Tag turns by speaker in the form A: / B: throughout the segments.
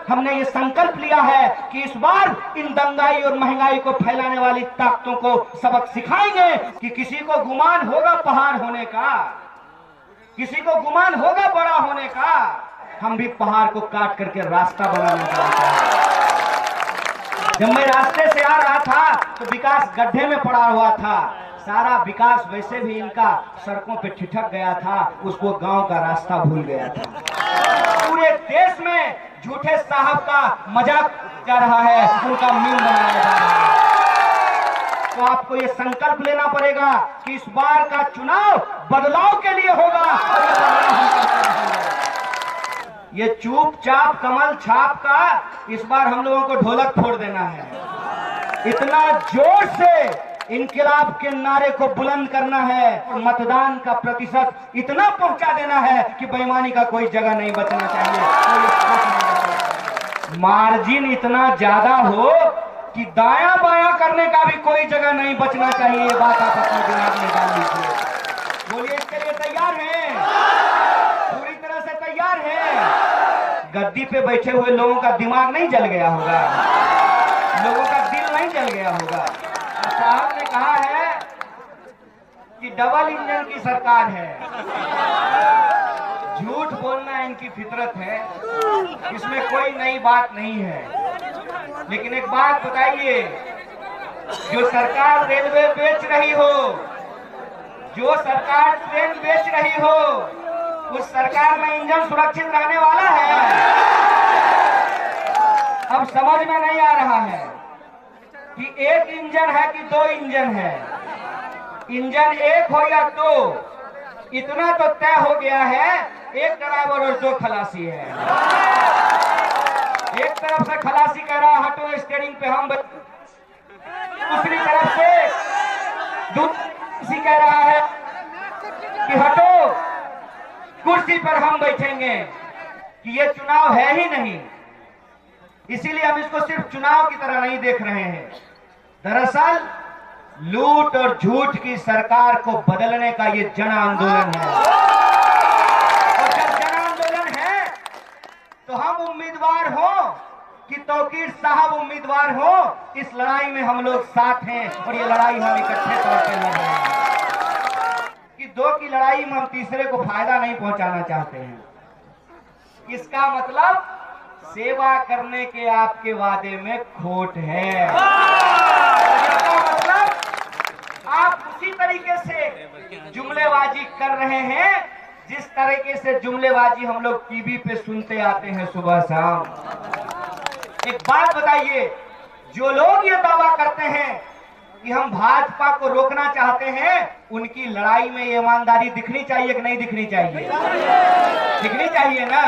A: हमने ये संकल्प लिया है कि इस बार इन दंगाई और महंगाई को फैलाने वाली ताकतों को सबक सिखाएंगे कि किसी को गुमान होगा पहाड़ होने का, किसी को गुमान होगा बड़ा होने का, हम भी पहाड़ को काट करके रास्ता बनाना चाहते हैं। जब मैं रास्ते से आ रहा था तो विकास गड्ढे में पड़ा हुआ था, सारा विकास वैसे भी इनका सड़कों पे ठिठक गया था, उसको गांव का रास्ता भूल गया था। पूरे देश में झूठे साहब का मजाक जा रहा है, उनका मीम बनाया जा रहा है। तो आपको ये संकल्प लेना पड़ेगा कि इस बार का चुनाव बदलाव के लिए होगा और ये बदलाव हम करते रहेंगे। ये चुपचाप कमल छाप का इस बार हम लोगों को ढोलक फोड़ देना है, इतना जोर से इनकलाब के नारे को बुलंद करना है और मतदान का प्रतिशत इतना पहुंचा देना है कि बेईमानी का कोई जगह नहीं बचना चाहिए, मार्जिन इतना ज्यादा हो कि दायां बायां करने का भी कोई जगह नहीं बचना चाहिए। ये बात आप अपने दिमाग में डाल लीजिए। बोलिए, इसके लिए तैयार हैं? पूरी तरह से तैयार हैं? गद्दी पे बैठे हुए लोगों का दिमाग नहीं जल गया होगा, लोगों का दिल नहीं जल गया होगा। साहब ने कहा है कि डबल इंजन की सरकार है, झूठ बोलना इनकी फितरत है, इसमें कोई नई बात नहीं है। लेकिन एक बात बताइए, जो सरकार रेलवे बेच रही हो, जो सरकार ट्रेन बेच रही हो, उस सरकार में इंजन सुरक्षित रहने वाला है? अब समझ में नहीं आ रहा है कि एक इंजन है कि दो इंजन है। इंजन एक हो या दो, इतना तो तय हो गया है, एक ड्राइवर और दो खलासी है। एक तरफ से खलासी कह रहा हटो स्टीयरिंग पे हम, दूसरी तरफ से दूसरी कह रहा है कि हटो कुर्सी पर हम बैठेंगे। कि ये चुनाव है ही नहीं, इसीलिए हम इसको सिर्फ चुनाव की तरह नहीं देख रहे हैं। दरअसल लूट और झूठ की सरकार को बदलने का ये जन आंदोलन है, और जब जन आंदोलन है तो हम उम्मीदवार हो कि तौकीर साहब उम्मीदवार हो, इस लड़ाई में हम लोग साथ हैं और ये लड़ाई हम इकट्ठे तौर पर लड़ रहे हैं। कि दो की लड़ाई में हम तीसरे को फायदा नहीं पहुंचाना चाहते हैं। इसका मतलब सेवा करने के आपके वादे में खोट है। इसका मतलब आप उसी तरीके से जुमलेबाजी कर रहे हैं जिस तरीके से जुमलेबाजी हम लोग टीवी पे सुनते आते हैं सुबह शाम। एक बात बताइए, जो लोग ये दावा करते हैं कि हम भाजपा को रोकना चाहते हैं, उनकी लड़ाई में ये ईमानदारी दिखनी चाहिए कि नहीं दिखनी चाहिए? दिखनी चाहिए ना।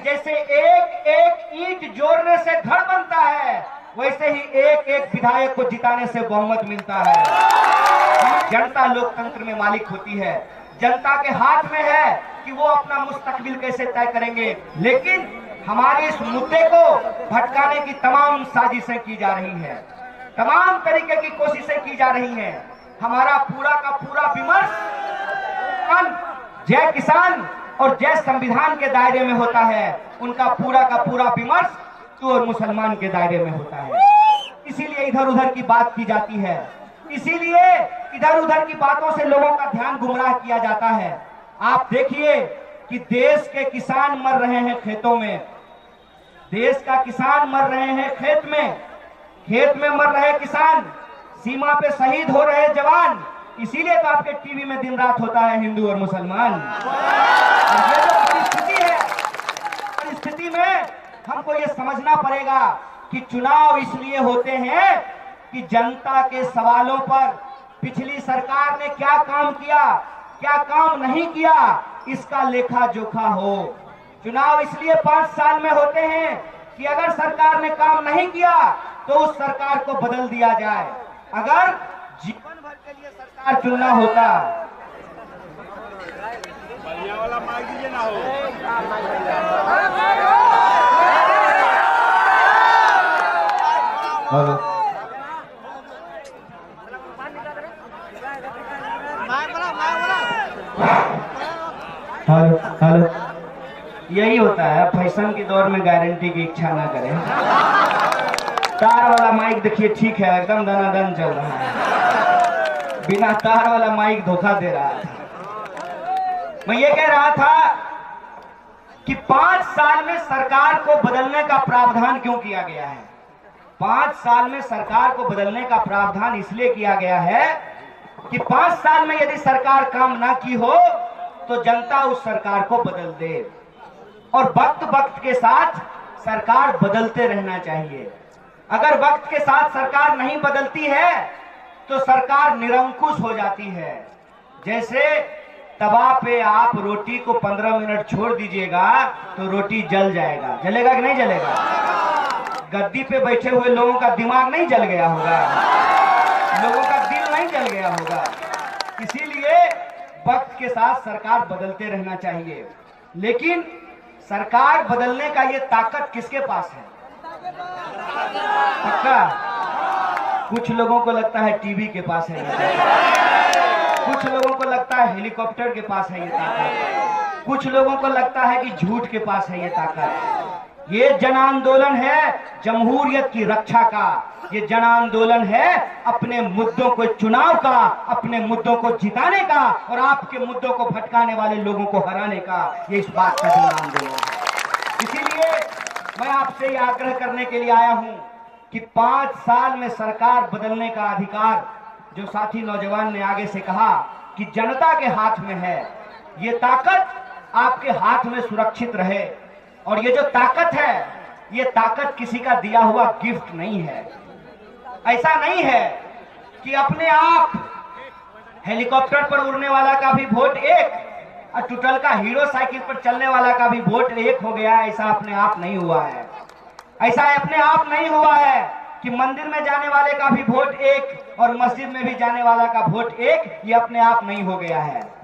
A: जैसे एक एक ईंट जोड़ने से घर बनता है, वैसे ही एक एक विधायक को जिताने से बहुमत मिलता है। जनता लोकतंत्र में मालिक होती है, जनता के हाथ में है कि वो अपना मुस्तकबिल कैसे तय करेंगे। लेकिन हमारे इस मुद्दे को भटकाने की तमाम साजिशें की जा रही हैं, तमाम तरीके की कोशिशें की जा रही हैं। हमारा पूरा का पूरा विमर्श जय किसान और जय संविधान के दायरे में होता है, उनका पूरा का पूरा विमर्श हिंदू और मुसलमान के दायरे में होता है। इसीलिए इधर उधर की बात की जाती है, इसीलिए इधर उधर की बातों से लोगों का ध्यान गुमराह किया जाता है। आप देखिए कि देश के किसान मर रहे हैं खेतों में, देश का किसान मर रहे हैं खेत में मर रहे किसान, सीमा पे शहीद हो रहे जवान। इसीलिए तो आपके टीवी में दिन रात होता है हिंदू और मुसलमान। और ये जो परिस्थिति है, परिस्थिति में हमको ये समझना पड़ेगा कि चुनाव इसलिए होते हैं कि जनता के सवालों पर पिछली सरकार ने क्या काम किया, क्या काम नहीं किया, इसका लेखा जोखा हो। चुनाव इसलिए 5 साल में होते हैं कि अगर सरकार ने काम नहीं किया तो उस सरकार को बदल दिया जाए। अगर जीवन भर के लिए सरकार चुनना होता,
B: वाला मार दीजिए ना हो।
A: हेलो, यही होता है, फैशन के दौर में गारंटी की इच्छा ना करें। तार वाला माइक देखिए, ठीक है, एकदम दनादन चल रहा है। बिना तार वाला माइक धोखा दे रहा था। मैं ये कह रहा था कि 5 साल में सरकार को बदलने का प्रावधान क्यों किया गया है। 5 साल में सरकार को बदलने का प्रावधान इसलिए किया गया है कि 5 साल में यदि सरकार काम ना की हो तो जनता उस सरकार को बदल दे, और वक्त वक्त के साथ सरकार बदलते रहना चाहिए। अगर वक्त के साथ सरकार नहीं बदलती है तो सरकार निरंकुश हो जाती है। जैसे तवा पे आप रोटी को 15 मिनट छोड़ दीजिएगा तो रोटी जल जाएगा, जलेगा कि नहीं जलेगा। गद्दी पे बैठे हुए लोगों का दिमाग नहीं जल गया होगा, लोगों का दिल नहीं जल गया होगा। इसीलिए वक्त के साथ सरकार बदलते रहना चाहिए। लेकिन सरकार बदलने का ये ताकत किसके पास है? पक्का कुछ लोगों को लगता है टीवी के पास है, कुछ लोगों को लगता है हेलीकॉप्टर के पास है ये ताकत, कुछ लोगों को लगता है कि झूठ के पास है ये ताकत। ये जन आंदोलन है जमहूरियत की रक्षा का, ये जन आंदोलन है अपने मुद्दों को, चुनाव का, अपने मुद्दों को जिताने का और आपके मुद्दों को भटकाने वाले लोगों को हराने का। ये इस बात का जन आंदोलन है। इसीलिए मैं आपसे ये आग्रह करने के लिए आया हूं कि 5 साल में सरकार बदलने का अधिकार, जो साथी नौजवान ने आगे से कहा कि जनता के हाथ में है, ये ताकत आपके हाथ में सुरक्षित रहे। और ये जो ताकत है, ये ताकत किसी का दिया हुआ गिफ्ट नहीं है। ऐसा नहीं है कि अपने आप हेलीकॉप्टर पर उड़ने वाला का भी वोट एक और टूटल का हीरो साइकिल पर चलने वाला का भी वोट एक हो गया। ऐसा अपने आप नहीं हुआ है। ऐसा अपने आप नहीं हुआ है कि मंदिर में जाने वाले का भी वोट एक और मस्जिद में भी जाने वाला का वोट एक, ये अपने आप नहीं हो गया है।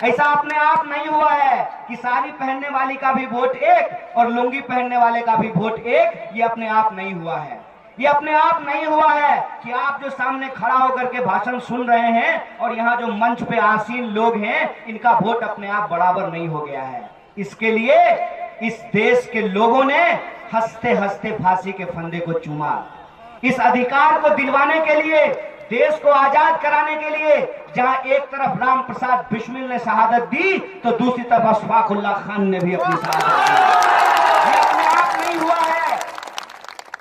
A: ऐसा अपने आप नहीं हुआ है कि साड़ी पहनने वाली का भी वोट एक और लुंगी पहनने वाले का भी वोट एक, ये अपने आप नहीं हुआ है। ये अपने आप नहीं हुआ है कि आप जो सामने खड़ा होकर के भाषण सुन रहे हैं और यहाँ जो मंच पे आसीन लोग हैं, इनका वोट अपने आप बराबर नहीं हो गया है। इसके लिए इस देश के लोगों ने हंसते हंसते फांसी के फंदे को चूमा। इस अधिकार को दिलवाने के लिए, देश को आजाद कराने के लिए, जहां एक तरफ राम प्रसाद बिस्मिल ने शहादत दी तो दूसरी तरफ अशफाक उल्लाह खान ने भी अपनी शहादत दी। ये अपने आप नहीं हुआ है।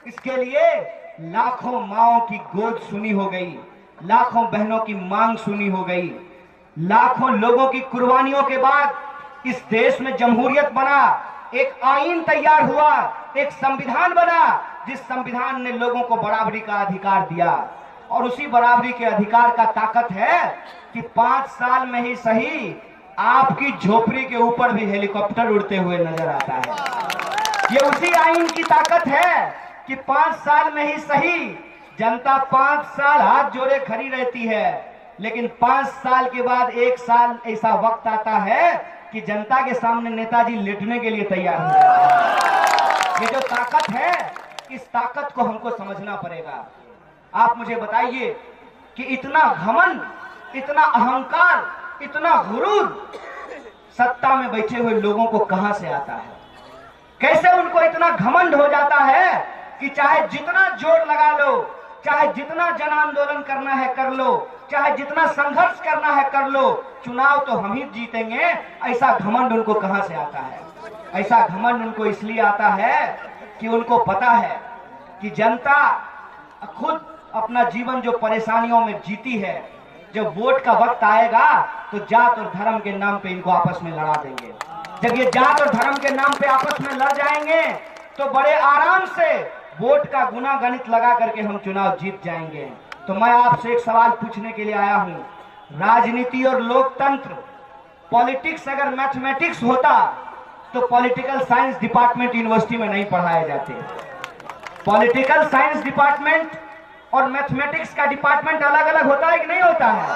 A: इसके लिए लाखों माओं की गोद सुनी हो गई, लाखों बहनों की मांग सुनी हो गई, लाखों लोगों की कुर्बानियों के बाद इस देश में जमहूरियत बना, एक आईन तैयार हुआ, एक संविधान बना, जिस संविधान ने लोगों को बराबरी का अधिकार दिया। और उसी बराबरी के अधिकार का ताकत है कि 5 साल में ही सही आपकी झोपड़ी के ऊपर भी हेलीकॉप्टर उड़ते हुए नजर आता है। ये उसी आईन की ताकत है कि 5 साल में ही सही जनता 5 साल हाथ जोड़े खड़ी रहती है, लेकिन 5 साल के बाद 1 साल ऐसा वक्त आता है कि जनता के सामने नेताजी लेटने के लिए तैयार हो जाते हैं। ये जो ताकत है, इस ताकत को हमको समझना पड़ेगा। आप मुझे बताइए कि इतना घमंड, इतना अहंकार, इतना गुरूर सत्ता में बैठे हुए लोगों को कहां से आता है? कैसे उनको इतना घमंड हो जाता है कि चाहे जितना जोर लगा लो, चाहे जितना जन आंदोलन करना है कर लो, चाहे जितना संघर्ष करना है कर लो, चुनाव तो हम ही जीतेंगे। ऐसा घमंड उनको कहां से आता है? ऐसा घमंड उनको इसलिए आता है कि उनको पता है कि जनता खुद अपना जीवन जो परेशानियों में जीती है, जब वोट का वक्त आएगा तो जात और धर्म के नाम पे इनको आपस में लड़ा देंगे। जब ये जात और धर्म के नाम पे आपस में लड़ जाएंगे तो बड़े आराम से वोट का गुना गणित लगा करके हम चुनाव जीत जाएंगे। तो मैं आपसे एक सवाल पूछने के लिए आया हूं। राजनीति और लोकतंत्र, पॉलिटिक्स अगर मैथमेटिक्स होता तो पॉलिटिकल साइंस डिपार्टमेंट यूनिवर्सिटी में नहीं पढ़ाए जाते। पॉलिटिकल साइंस डिपार्टमेंट और मैथमेटिक्स का डिपार्टमेंट अलग अलग होता है कि नहीं होता है?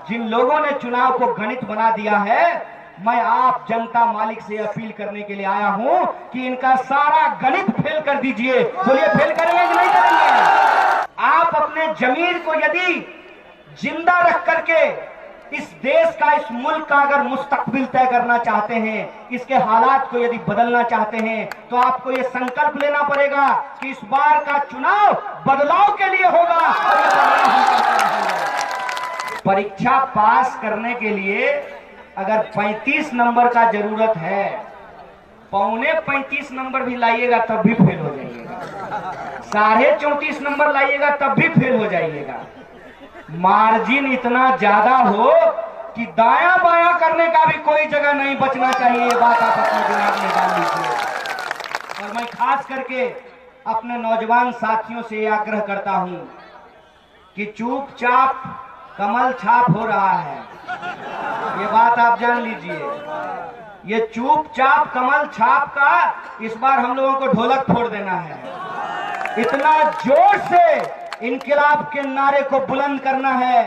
A: जिन लोगों ने चुनाव को गणित बना दिया है, मैं आप जनता मालिक से अपील करने के लिए आया हूं कि इनका सारा गणित फेल कर दीजिए। बोलिए, फेल करेंगे कि नहीं करेंगे? आप अपने जमीर को यदि जिंदा रख करके इस देश का, इस मुल्क का अगर मुस्तकबिल तय करना चाहते हैं, इसके हालात को यदि बदलना चाहते हैं, तो आपको यह संकल्प लेना पड़ेगा कि इस बार का चुनाव बदलाव के लिए होगा। परीक्षा पास करने के लिए अगर 35 नंबर का जरूरत है, 35 नंबर भी लाइएगा तब भी फेल हो जाइएगा, 34.5 नंबर लाइएगा तब भी फेल हो जाइएगा। मार्जिन इतना ज्यादा हो कि दायां बायां करने का भी कोई जगह नहीं बचना चाहिए। ये बात आप अपने दिमाग में डाल लीजिए। और मैं खास करके अपने नौजवान साथियों से आग्रह करता हूं कि चुपचाप कमल छाप हो रहा है, ये बात आप जान लीजिए। ये चुपचाप कमल छाप का इस बार हम लोगों को ढोलक फोड़ देना है। इतना जोर से इनकिलाब के नारे को बुलंद करना है